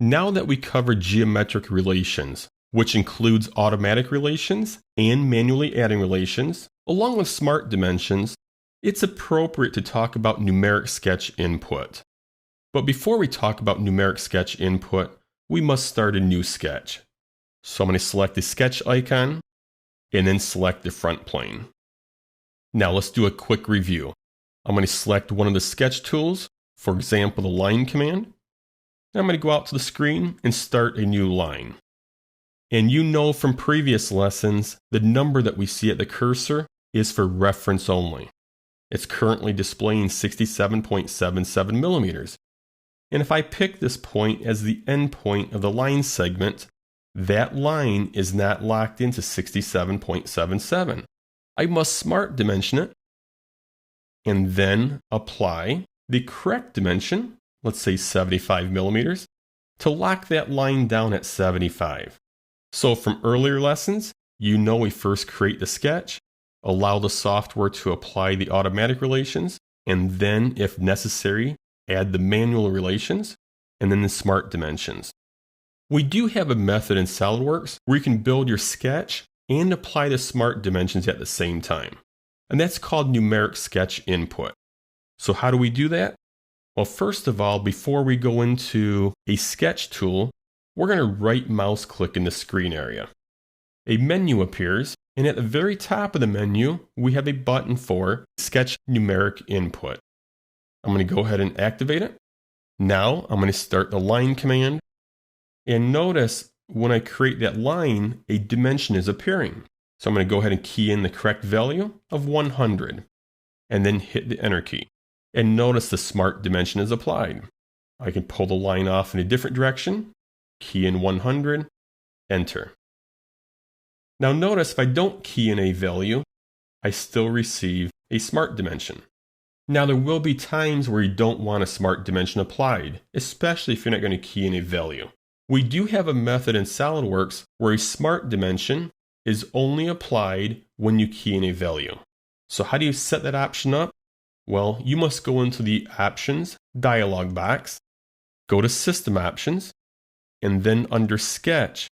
Now that we covered geometric relations, which includes automatic relations and manually adding relations, along with smart dimensions, it's appropriate to talk about numeric sketch input. But before we talk about numeric sketch input, we must start a new sketch. So I'm going to select the sketch icon and then select the front plane. Now let's do a quick review. I'm going to select one of the sketch tools, for example the line command. I'm going to go out to the screen and start a new line. And you know from previous lessons, the number that we see at the cursor is for reference only. It's currently displaying 67.77 millimeters. And if I pick this point as the end point of the line segment, that line is not locked into 67.77. I must smart dimension it and then apply the correct dimension, let's say 75 millimeters, to lock that line down at 75. So from earlier lessons, you know we first create the sketch, allow the software to apply the automatic relations, and then, if necessary, add the manual relations, and then the smart dimensions. We do have a method in SolidWorks where you can build your sketch and apply the smart dimensions at the same time. And that's called numeric sketch input. So how do we do that? Well, first of all, before we go into a sketch tool, we're going to right mouse click in the screen area. A menu appears, and at the very top of the menu, we have a button for Sketch Numeric Input. I'm going to go ahead and activate it. Now I'm going to start the line command. And notice when I create that line, a dimension is appearing. So I'm going to go ahead and key in the correct value of 100 and then hit the enter key. And notice the smart dimension is applied. I can pull the line off in a different direction, key in 100, enter. Now notice if I don't key in a value, I still receive a smart dimension. Now there will be times where you don't want a smart dimension applied, especially if you're not going to key in a value. We do have a method in SolidWorks where a smart dimension is only applied when you key in a value. So how do you set that option up? Well, you must go into the Options dialog box, go to System Options, and then under Sketch,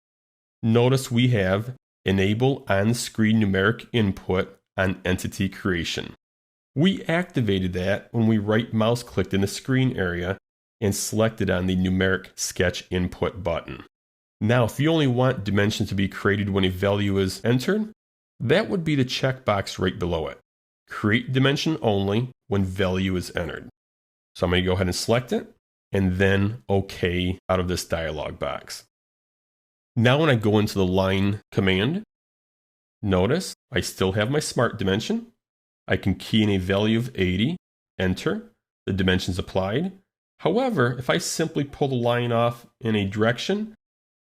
notice we have Enable On-Screen Numeric Input on Entity Creation. We activated that when we right mouse clicked in the screen area and selected on the Numeric Sketch Input button. Now, if you only want dimensions to be created when a value is entered, that would be the checkbox right below it. Create dimension only when value is entered. So I'm going to go ahead and select it, and then OK out of this dialog box. Now when I go into the line command, notice I still have my smart dimension. I can key in a value of 80, enter, the dimension's applied. However, if I simply pull the line off in a direction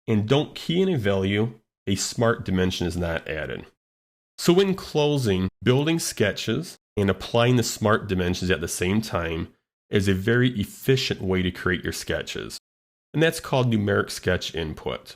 and don't key in a value, a smart dimension is not added. So in closing, building sketches and applying the smart dimensions at the same time is a very efficient way to create your sketches. And that's called numeric sketch input.